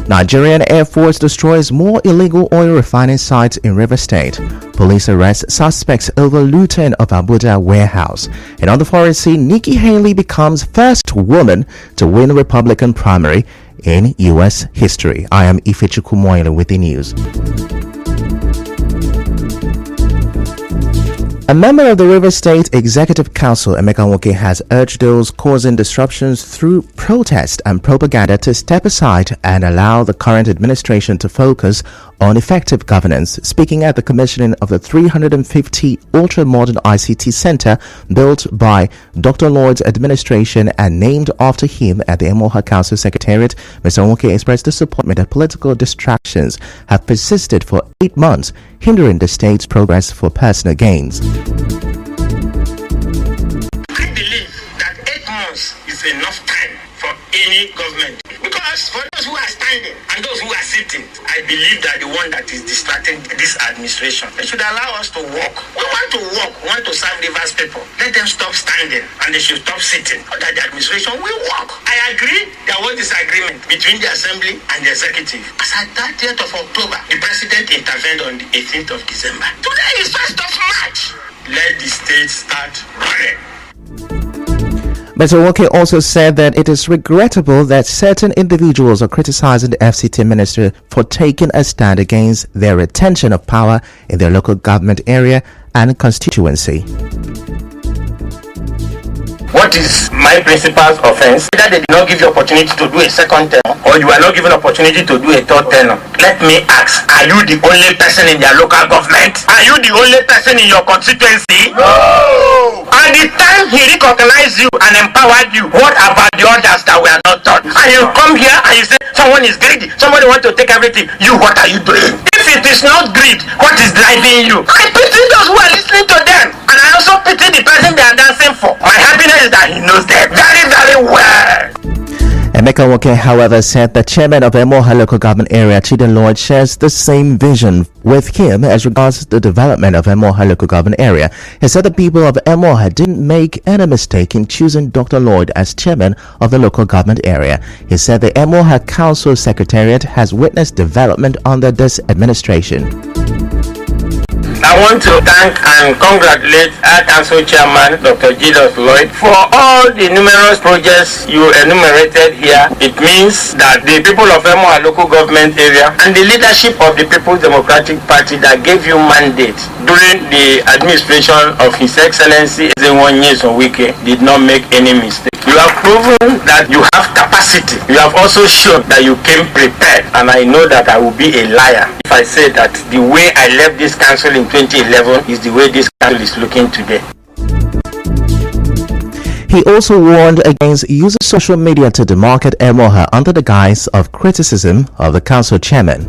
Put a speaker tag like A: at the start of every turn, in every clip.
A: Nigerian Air Force destroys more illegal oil refining sites in River State. Police arrest suspects over looting of Abuja warehouse. And on the foreign scene, Nikki Haley becomes first woman to win Republican primary in U.S. history. I am Ifechukwu Moyle with the news. A member of the River State Executive Council, Emeka Nwoke, has urged those causing disruptions through protest and propaganda to step aside and allow the current administration to focus on effective governance. Speaking at the commissioning of the 350 ultra-modern ICT center built by Dr. Lloyd's administration and named after him at the Emoha Council Secretariat, Mr. Nwoke expressed disappointment that political distractions have persisted for 8 months, hindering the state's progress for personal gains.
B: I believe that 8 months is enough time for any government, because for those who are standing and those who are sitting, I believe that the one that is distracting this administration, they should allow us to work. We want to work, we want to serve Rivers people. Let them stop standing and they should stop sitting, so that the administration will work. I agree there was disagreement between the assembly and the executive. As at 30th of October, the president intervened on the 18th of December. Today is 1st of March. Let the state start running.
A: Mr. Nwoke also said that it is regrettable that certain individuals are criticizing the FCT minister for taking a stand against their retention of power in their local government area and constituency.
B: What is my principal's offense? Either they did not give you opportunity to do a second term, or you are not given opportunity to do a third term. Let me ask, are you the only person in their local government? Are you the only person in your constituency? No! At the time he recognized you and empowered you, what about the others that were not done? And you come here and you say, someone is greedy, somebody wants to take everything. You, what are you doing? If it is not greed, what is driving you? I pity those who are listening to them. And I also pity the person they are dancing for. My happiness is that he knows them very, very well.
A: Emeka Nwoke, however, said the chairman of Emoha local government area, Chidin Lloyd, shares the same vision with him as regards the development of Emoha local government area. He said the people of Emoha didn't make any mistake in choosing Dr. Lloyd as chairman of the local government area. He said the Emoha Council Secretariat has witnessed development under this administration.
B: I want to thank and congratulate our council chairman, Dr. Julius Lloyd, for all the numerous projects you enumerated here. It means that the people of Emoha local government area and the leadership of the People's Democratic Party that gave you mandate during the administration of His Excellency Ezenwo Wike did not make any mistake. You have proven that you have capacity. You have also shown that you came prepared, and I know that I will be a liar if I say that the way I left this council in 2011 is the way this council is looking today.
A: He also warned against using social media to demarcate Emoha under the guise of criticism of the council chairman.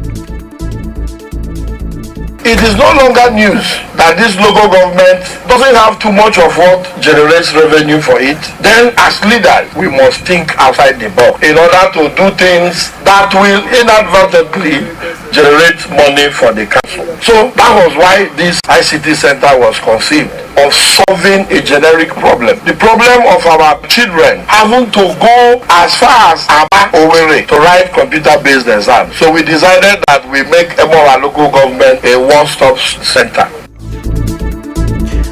C: It is no longer news that this local government doesn't have too much of what generates revenue for it. Then as leaders, we must think outside the box in order to do things that will inadvertently generate money for the council. So that was why this ICT center was conceived, of solving a generic problem. The problem of our children having to go as far as Aba Owerri to write computer-based exams. So we decided that we make Emoha local government a one-stop center.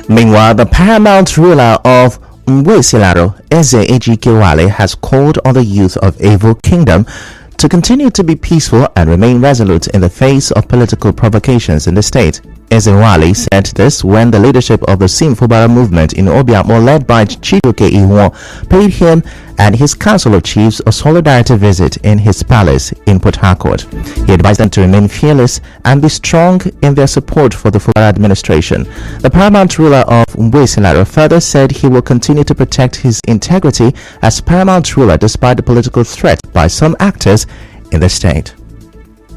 A: Meanwhile, the paramount ruler of Mwesilaro, Eze Ejikewale, has called on the youth of Evo Kingdom to continue to be peaceful and remain resolute in the face of political provocations in the state. Ezewale said this when the leadership of the Simfobara movement in Obiamo, led by Chidoke Iwon, paid him and his council of chiefs a solidarity visit in his palace in Port Harcourt. He advised them to remain fearless and be strong in their support for the Fubara administration. The paramount ruler of Mwesilaro further said he will continue to protect his integrity as paramount ruler despite the political threat by some actors in the state.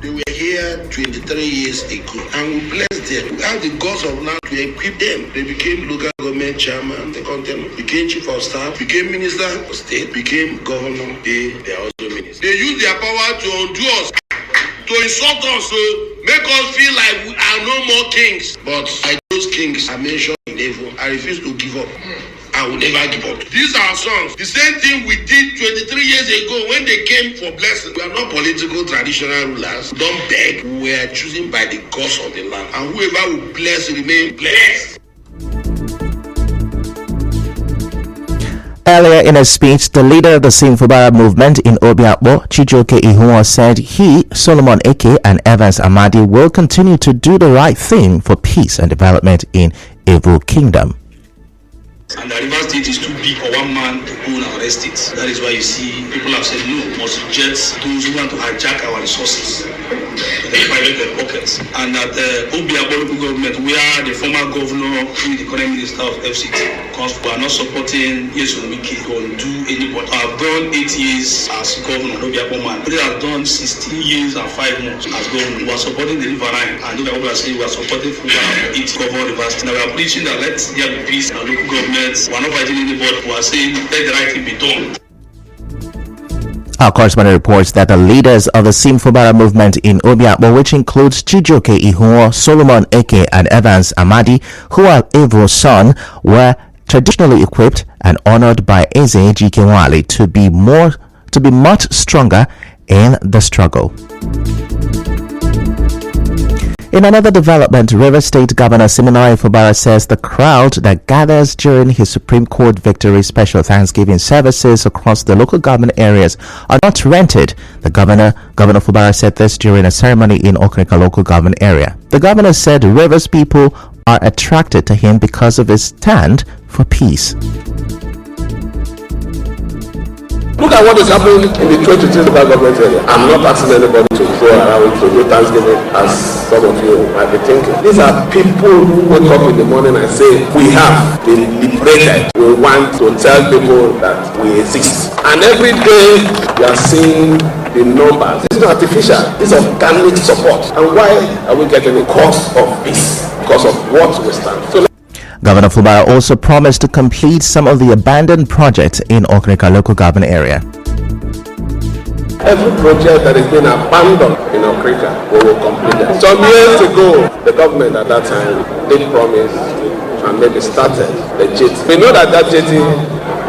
D: They were here 23 years ago, and we blessed them. We have the gods of now to equip them. They became local government chairman, became chief of staff, became minister of state, became governor. They are also ministers. They use their power to undo us, to insult us, to make us feel like we are no more kings. But those kings are mentioned in Evo. I refuse to give up. I will never give up. These are our sons. The same thing we did 23 years ago when they came for blessing. We are not political traditional rulers. Don't beg. We are chosen by the gods of the land. And whoever will bless remain blessed.
A: Earlier in a speech, the leader of the Simfubara movement in Obiakpo, Chijioke Ihunwa, said he, Solomon Eke, and Evans Amadi will continue to do the right thing for peace and development in Evo Kingdom.
E: And the River State is too big for one man to own our estate. That is why you see people have said no, must reject those who want to hijack our resources to the private pockets. And at the Obiakpo local government, we are the former governor, who is the current minister of FCT, because we are not supporting Yesun Wiki to do anybody. I have done 8 years as governor of Obiakpo man. They have done 16 years and 5 months as governor. We are supporting the river line, and Obiakpo are saying we are supporting Fulham for 8 governor University. Now we are preaching that let there be peace in our local government. We are not fighting anybody. We are saying let the right thing be done.
A: Our correspondent reports that the leaders of the Simfubara movement in Obiakpo, which includes Chijioke Ihunwa, Solomon Eke, and Evans Amadi, who are Evo's son, were traditionally equipped and honored by Eze Ejikewale to be much stronger in the struggle. In another development, Rivers State Governor Siminalayi Fubara says the crowd that gathers during his Supreme Court victory special Thanksgiving services across the local government areas are not rented. The Governor Fubara said this during a ceremony in Okrika local government area. The governor said Rivers people are attracted to him because of his stand for peace.
F: Look at what is happening in the 23 local government area. I'm not asking anybody to go around to do Thanksgiving as some of you might be thinking. These are people who wake up in the morning and say, we have been liberated. We want to tell people that we exist. And every day we are seeing the numbers. This is not artificial. This is organic support. And why are we getting a cause of peace? Because of what we stand. So
A: Governor Fubara also promised to complete some of the abandoned projects in Okrika local government area.
F: Every project that has been abandoned in Okrika, we will complete it. Some years ago, the government at that time did promise and maybe started the jetty. We know that jetty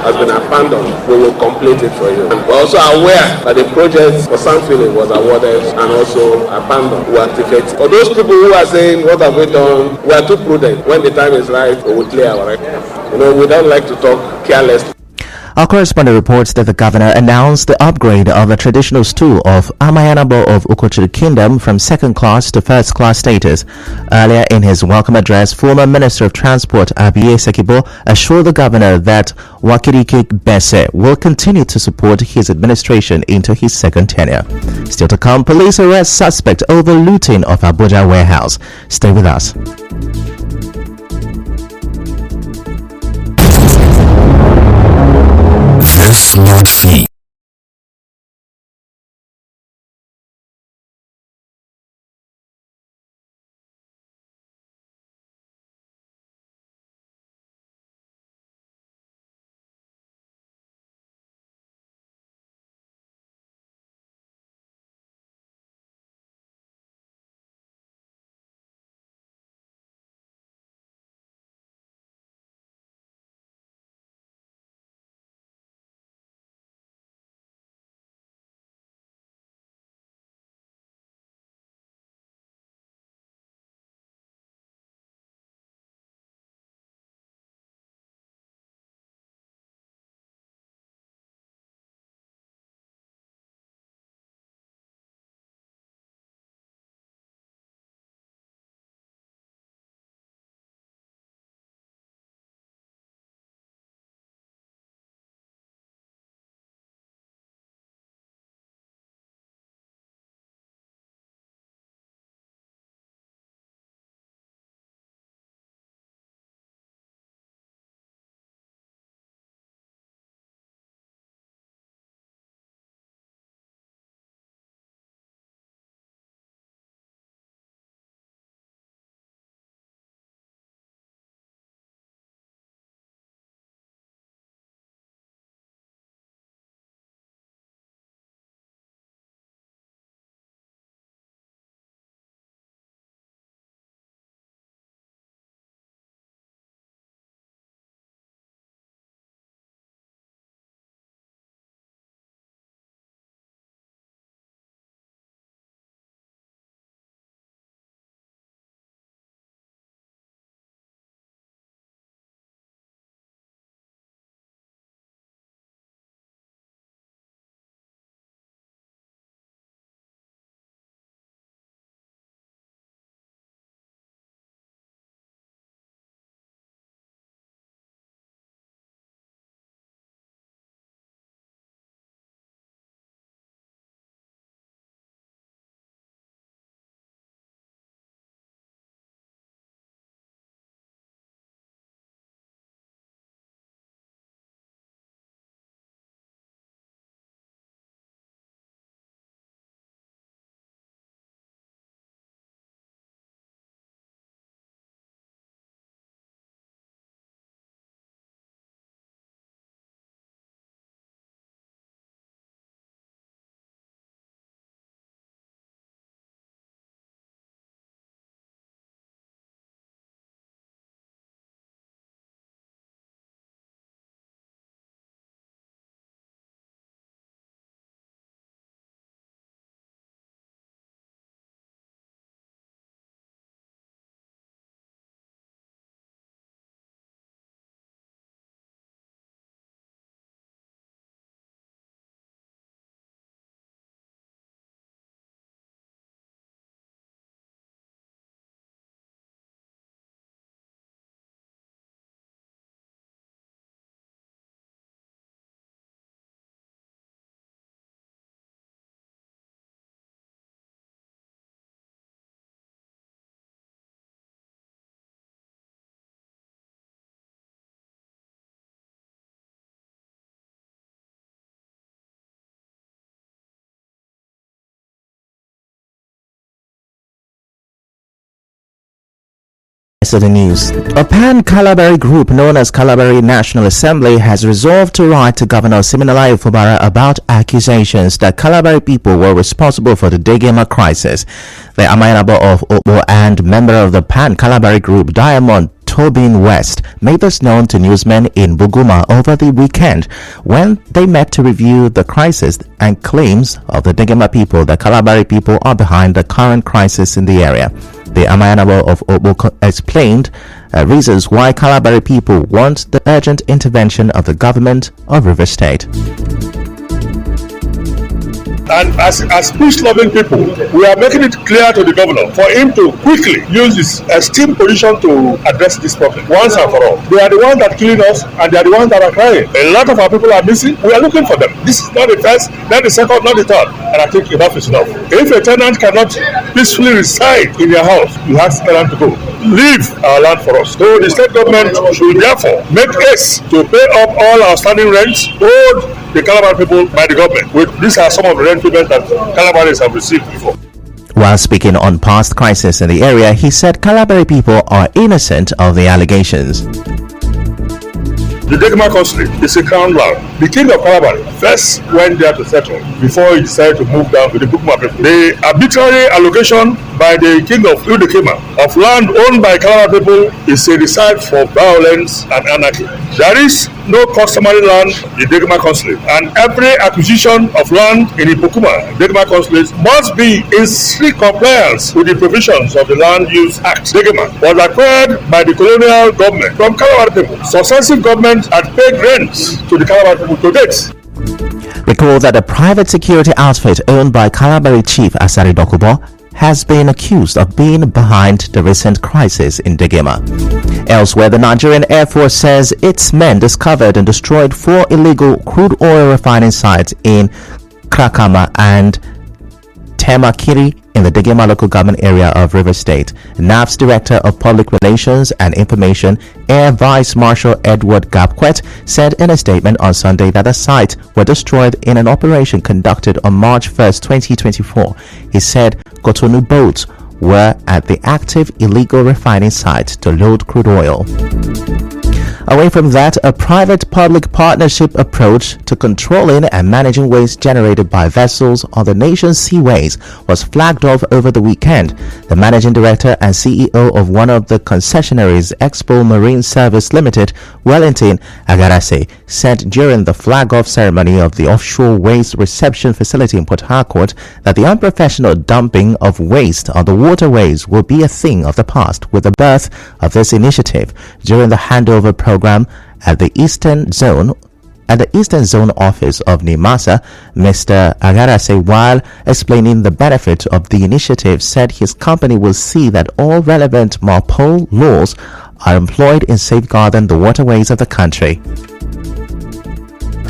F: has been abandoned. We will complete it for you. And we're also aware that the project for Sanfilling was awarded and also abandoned. We activate. For those people who are saying, what have we done? We are too prudent. When the time is right, we will clear our record. We don't like to talk carelessly.
A: Our correspondent reports that the governor announced the upgrade of the traditional stool of Amayanabo of Ukochiri Kingdom from second class to first class status. Earlier in his welcome address, former Minister of Transport Abiye Sekibo assured the governor that Wakirike Bese will continue to support his administration into his second tenure. Still to come, police arrest suspect over looting of Abuja warehouse. Stay with us.
G: Smart feed.
A: rest of the news. A pan-Kalabari group known as Kalabari National Assembly has resolved to write to Governor Siminalayi Fubara about accusations that Kalabari people were responsible for the Degema crisis. The Amayanabo of Obo and member of the pan-Kalabari group Diamond Tobin West made this known to newsmen in Buguma over the weekend when they met to review the crisis and claims of the Degema people that Kalabari people are behind the current crisis in the area. The Amayanabo of Obo explained reasons why Kalabari people want the urgent intervention of the government of River State.
C: And as peace-loving people, we are making it clear to the governor for him to quickly use his esteemed position to address this problem once and for all. They are the ones that killing us, and they are the ones that are crying. A lot of our people are missing. We are looking for them. This is not the first, not the second, not the third. And I think enough is enough. If a tenant cannot peacefully reside in their house, you ask the tenant to go. Leave our land for us. So the state government should therefore make haste to pay up all outstanding rents owed the Calabar people by the government. These are some of the rent payments that Calabaris have received before.
A: While speaking on past crisis in the area, he said Kalabari people are innocent of the allegations.
C: The Degema consulate is a crown land. The king of Kalabari first went there to settle before he decided to move down with the Bukuma people. The arbitrary allocation by the king of Udekema of land owned by Calabar people is a recipe for violence and anarchy. There is no customary land in the Degema consulate, and every acquisition of land in the Bukuma Degema consulate must be in strict compliance with the provisions of the Land Use Act. Degema was acquired by the colonial government from Calabar people. Successive governments had paid rents to the Calabar people to date.
A: Recall that a private security outfit owned by Kalabari chief Asari Dokubo has been accused of being behind the recent crisis in Degema. Elsewhere, the Nigerian Air Force says its men discovered and destroyed 4 illegal crude oil refining sites in Krakama and Temakiri in the Degema local government area of River State. NAF's Director of Public Relations and Information, Air Vice Marshal Edward Gapquet, said in a statement on Sunday that the sites were destroyed in an operation conducted on March 1st, 2024. He said Cotonou boats were at the active illegal refining site to load crude oil. Away from that, a private-public partnership approach to controlling and managing waste generated by vessels on the nation's seaways was flagged off over the weekend. The managing director and CEO of one of the concessionaries, Expo Marine Service Limited, Wellington Agarase, said during the flag-off ceremony of the offshore waste reception facility in Port Harcourt that the unprofessional dumping of waste on the waterways will be a thing of the past with the birth of this initiative. During the handover program at the Eastern Zone office of NIMASA, Mr. Agarase, while explaining the benefit of the initiative, said his company will see that all relevant MARPOL laws are employed in safeguarding the waterways of the country,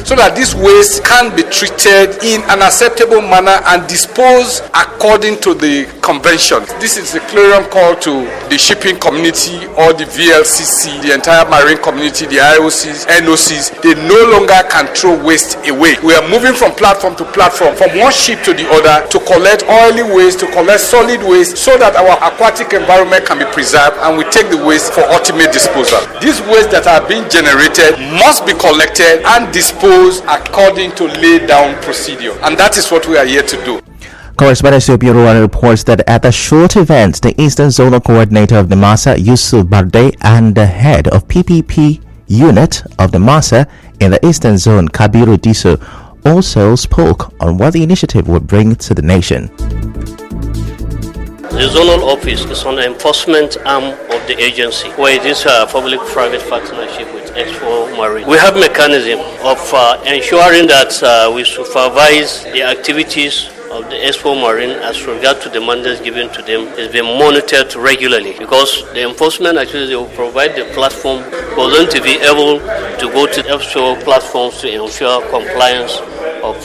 H: so that this waste can be treated in an acceptable manner and disposed according to the convention. This is a clarion call to the shipping community or the VLCC, the entire marine community, the IOCs, NOCs. They no longer can throw waste away. We are moving from platform to platform, from one ship to the other, to collect oily waste, to collect solid waste, so that our aquatic environment can be preserved and we take the waste for ultimate disposal. These waste that are being generated must be collected and disposed according to laid down procedure, and that is what we are here to do.
A: Correspondent Bureau reports that at the short event, the Eastern Zonal Coordinator of the NIMASA, Yusuf Barde, and the head of PPP unit of the NIMASA in the Eastern Zone, Kabiru Diso, also spoke on what the initiative would bring to the nation.
I: The zonal office is an enforcement arm of the agency, where it is a public-private partnership with Expo Marine. We have mechanism of ensuring that we supervise the activities of the Expo Marine as regard to the mandates given to them is being monitored regularly, because the enforcement actually will provide the platform for them to be able to go to the offshore platforms to ensure compliance of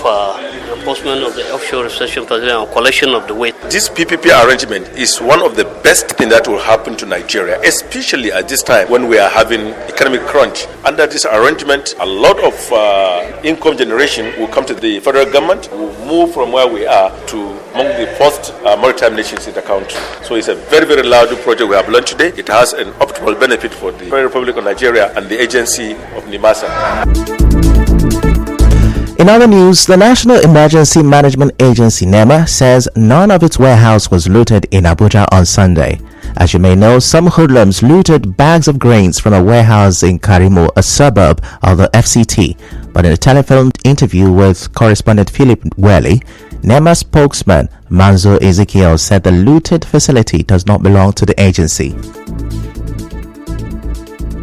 I: enforcement of the offshore reception facility and collection of the waste.
J: This PPP arrangement is one of the best things that will happen to Nigeria, especially at this time when we are having economic crunch. Under this arrangement, a lot of income generation will come to the federal government, will move from where we are to among the first maritime nations in the country. So it's a very, very loud project we have launched today. It has an optimal benefit for the Federal Republic of Nigeria and the agency of NIMASA.
A: In other news, the National Emergency Management Agency NEMA says none of its warehouse was looted in Abuja on Sunday. As you may know, some hoodlums looted bags of grains from a warehouse in Karimo, a suburb of the FCT. But in a telephone interview with correspondent Philip Welly, NEMA spokesman Manzo Ezekiel said the looted facility does not belong to the agency.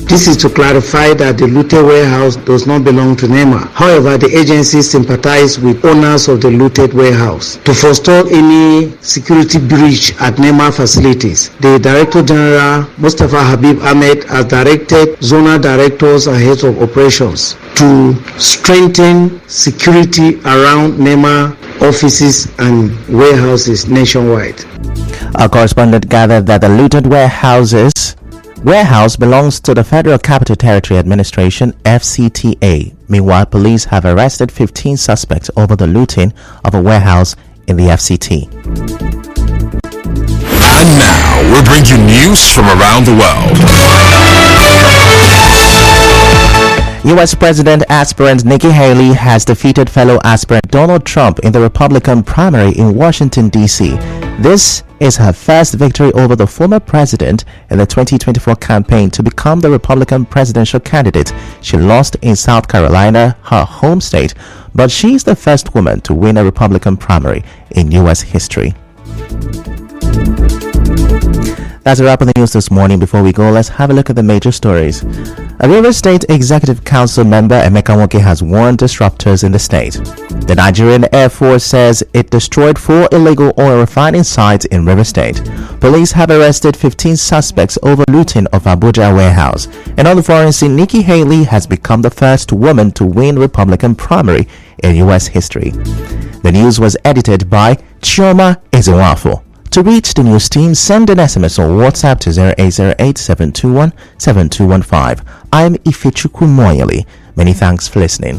K: This is to clarify that the looted warehouse does not belong to NEMA. However, the agency sympathizes with owners of the looted warehouse. To forestall any security breach at NEMA facilities, the Director General, Mustafa Habib Ahmed, has directed zonal directors and heads of operations to strengthen security around NEMA offices and warehouses nationwide.
A: Our correspondent gathered that the looted warehouse belongs to the Federal Capital Territory Administration, FCTA. Meanwhile, police have arrested 15 suspects over the looting of a warehouse in the FCT.
G: And now, we'll bring you news from around the world.
A: U.S. President aspirant Nikki Haley has defeated fellow aspirant Donald Trump in the Republican primary in Washington, D.C. This is her first victory over the former president in the 2024 campaign to become the Republican presidential candidate. She lost in South Carolina, her home state, but she is the first woman to win a Republican primary in U.S. history. That's a wrap on the news this morning. Before we go, let's have a look at the major stories. A Rivers State Executive Council member, Emeka Nwoke, has warned disruptors in the state. The Nigerian Air Force says it destroyed 4 illegal oil refining sites in Rivers State. Police have arrested 15 suspects over looting of Abuja warehouse. And on the foreign scene, Nikki Haley has become the first woman to win Republican primary in U.S. history. The news was edited by Chioma Ezenwafo. To reach the news team, send an SMS or WhatsApp to 0808-721-7215. I'm Ifechukwu Moyeli. Many thanks for listening.